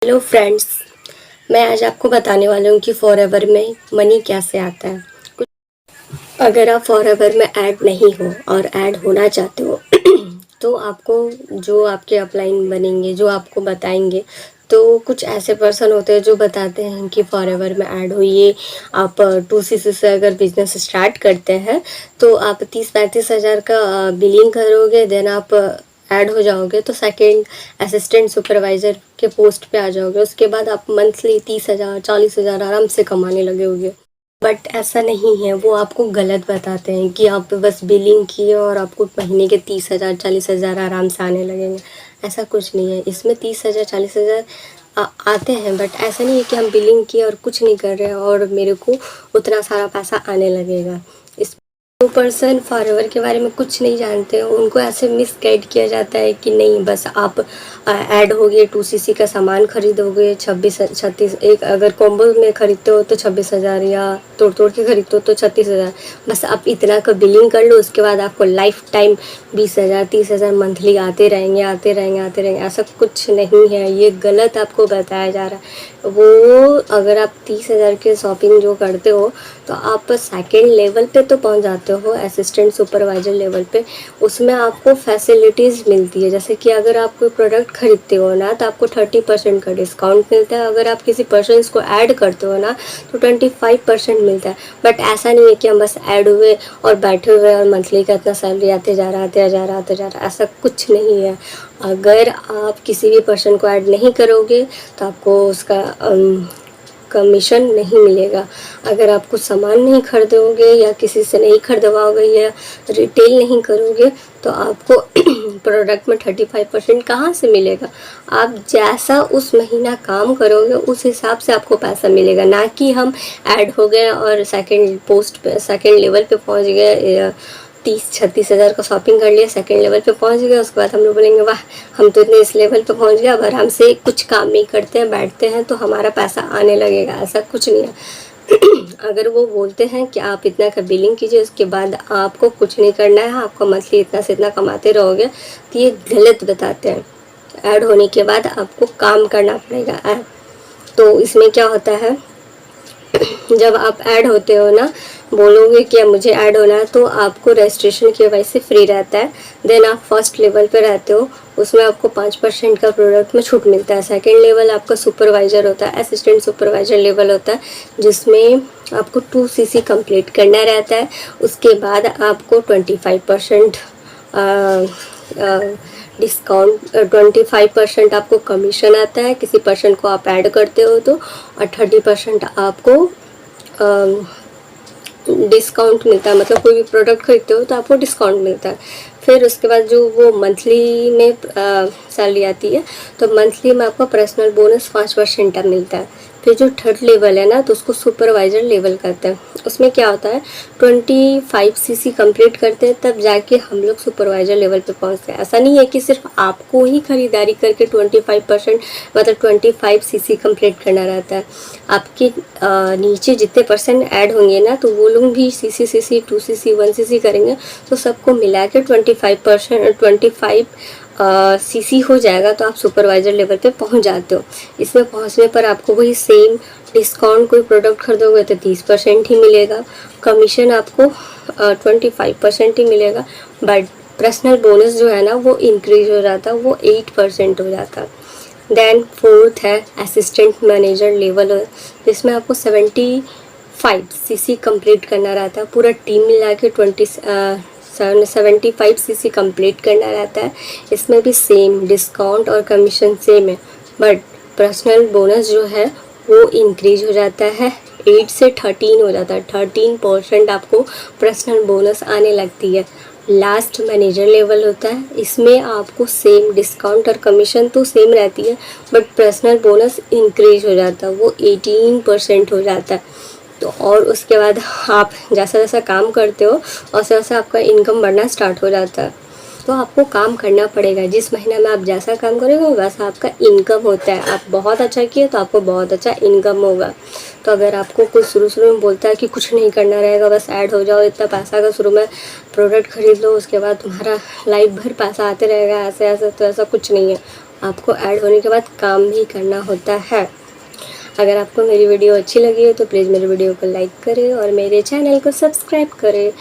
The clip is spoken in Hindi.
हेलो फ्रेंड्स, मैं आज आपको बताने वाली हूँ कि फॉरएवर में मनी कैसे आता है। अगर आप फॉरएवर में ऐड नहीं हो और ऐड होना चाहते हो तो आपको जो आपके अपलाइन बनेंगे, जो आपको बताएंगे, तो कुछ ऐसे पर्सन होते हैं जो बताते हैं कि फॉरएवर में ऐड होइए। आप 2cc से अगर बिजनेस स्टार्ट करते हैं तो आप 30-35 हज़ार का बिलिंग करोगे, देन आप ऐड हो जाओगे तो सेकंड असिस्टेंट सुपरवाइज़र के पोस्ट पे आ जाओगे। उसके बाद आप मंथली 30 हज़ार 40 हज़ार आराम से कमाने लगोगे। बट ऐसा नहीं है, वो आपको गलत बताते हैं कि आप बस बिलिंग किए और आपको महीने के 30 हज़ार 40 हज़ार आराम से आने लगेंगे। ऐसा कुछ नहीं है। इसमें 30 हज़ार 40 हज़ार आते हैं, बट ऐसा नहीं है कि हम बिलिंग किए और कुछ नहीं कर रहे हैं और मेरे को उतना सारा पैसा आने लगेगा। इस 2% फॉरएवर के बारे में कुछ नहीं जानते हैं, उनको ऐसे मिसगाइड किया जाता है कि नहीं, बस आप ऐड होगे, 2cc का सामान खरीदोगे, 36 एक अगर कॉम्बो में खरीदते हो तो 26 हज़ार, या तोड़ तोड़ के खरीदते हो तो 36 हज़ार। बस आप इतना का बिलिंग कर लो, उसके बाद आपको लाइफ टाइम 20 हज़ार 30 हज़ार मंथली आते रहेंगे आते रहेंगे आते रहेंगे। ऐसा कुछ नहीं है, ये गलत आपको बताया जा रहा है। वो अगर आप 30 हज़ार के शॉपिंग जो करते हो तो आप सेकेंड लेवल पे तो पहुंच जाते हो, असिस्टेंट सुपरवाइजर लेवल पे। उसमें आपको फैसिलिटीज़ मिलती है, जैसे कि अगर आप कोई प्रोडक्ट खरीदते हो ना तो आपको 30% का डिस्काउंट मिलता है। अगर आप किसी पर्सन को ऐड करते हो ना तो 25% मिलता है। बट ऐसा नहीं है कि हम बस ऐड हुए और बैठे हुए और मंथली का इतना सैलरी आते जा रहा आते जा रहा आते जा रहा, ऐसा कुछ नहीं है। अगर आप किसी भी पर्सन को ऐड नहीं करोगे तो आपको उसका कमीशन नहीं मिलेगा। अगर आप कुछ सामान नहीं खरीदोगे या किसी से नहीं खरीदवाओगे या रिटेल नहीं करोगे तो आपको प्रोडक्ट में 35% कहाँ से मिलेगा। आप जैसा उस महीना काम करोगे उस हिसाब से आपको पैसा मिलेगा, ना कि हम ऐड हो गए और सेकंड पोस्ट पे सेकंड लेवल पे पहुँच गए, 30-36 हज़ार का शॉपिंग कर लिया, सेकंड लेवल पे पहुंच गया, उसके बाद हम लोग बोलेंगे वाह हम तो इतने इस लेवल पे पहुंच गए, अब आराम से कुछ काम नहीं करते हैं, बैठते हैं तो हमारा पैसा आने लगेगा। ऐसा कुछ नहीं है। अगर वो बोलते हैं कि आप इतना का बिलिंग कीजिए, उसके बाद आपको कुछ नहीं करना है, आपको मंथली इतना से इतना कमाते रहोगे, तो ये गलत बताते हैं। ऐड होने के बाद आपको काम करना पड़ेगा। तो इसमें क्या होता है, जब आप ऐड होते हो ना, बोलोगे कि मुझे ऐड होना है, तो आपको रजिस्ट्रेशन की वजह से फ्री रहता है। देन आप फर्स्ट लेवल पे रहते हो, उसमें आपको 5% का प्रोडक्ट में छूट मिलता है। सेकंड लेवल आपका सुपरवाइज़र होता है, असिस्टेंट सुपरवाइज़र लेवल होता है, जिसमें आपको 2cc कंप्लीट करना रहता है। उसके बाद आपको 25% डिस्काउंट, 25% आपको कमीशन आता है किसी पर्सन को आप ऐड करते हो तो, और 30% आपको डिस्काउंट मिलता है। मतलब कोई भी प्रोडक्ट खरीदते हो तो आपको डिस्काउंट मिलता है। फिर उसके बाद जो वो मंथली में सैलरी आती है, तो मंथली में आपको पर्सनल बोनस 5% मिलता है। फिर जो थर्ड लेवल है ना, तो उसको सुपरवाइज़र लेवल कहते हैं। उसमें क्या होता है, 25cc कंप्लीट करते हैं तब जाके हम लोग सुपरवाइज़र लेवल पे पहुंचते हैं। ऐसा नहीं है कि सिर्फ आपको ही खरीदारी करके 25% मतलब 25cc कंप्लीट करना रहता है। आपके नीचे जितने पर्सन ऐड होंगे ना, तो वो लोग भी cc 2cc 1cc करेंगे, तो सबको मिला के 25cc हो जाएगा, तो आप सुपरवाइज़र लेवल पे पहुंच जाते हो। इसमें पहुंचने पर आपको वही सेम डिस्काउंट, कोई प्रोडक्ट खरीदोगे तो 30% ही मिलेगा, कमीशन आपको 25% ही मिलेगा, बट पर्सनल बोनस जो है ना वो इंक्रीज हो जाता है, वो 8% हो जाता है। देन फोर्थ है असिस्टेंट मैनेजर लेवल, जिसमें आपको 75cc कंप्लीट करना रहता है। पूरा टीम मिला के 75cc कंप्लीट करना रहता है। इसमें भी सेम डिस्काउंट और कमीशन सेम है, बट पर्सनल बोनस जो है वो इंक्रीज हो जाता है, 8 से 13 हो जाता है। 13% आपको पर्सनल बोनस आने लगती है। लास्ट मैनेजर लेवल होता है, इसमें आपको सेम डिस्काउंट और कमीशन तो सेम रहती है, बट पर्सनल बोनस इंक्रीज हो जाता है, वो 18% हो जाता है। तो और उसके बाद आप जैसा जैसा काम करते हो वैसा वैसा आपका इनकम बढ़ना स्टार्ट हो जाता है। तो आपको काम करना पड़ेगा, जिस महीने में आप जैसा काम करोगे वैसा आपका इनकम होता है। आप बहुत अच्छा किए तो आपको बहुत अच्छा इनकम होगा। तो अगर आपको कुछ शुरू में बोलता है कि कुछ नहीं करना रहेगा, बस ऐड हो जाओ, इतना पैसा का शुरू में प्रोडक्ट खरीद लो, उसके बाद तुम्हारा लाइफ भर पैसा आते रहेगा ऐसे ऐसे, तो ऐसा कुछ नहीं है। आपको ऐड होने के बाद काम भी करना होता है। अगर आपको मेरी वीडियो अच्छी लगी हो तो प्लीज़ मेरी वीडियो को लाइक करें और मेरे चैनल को सब्सक्राइब करें।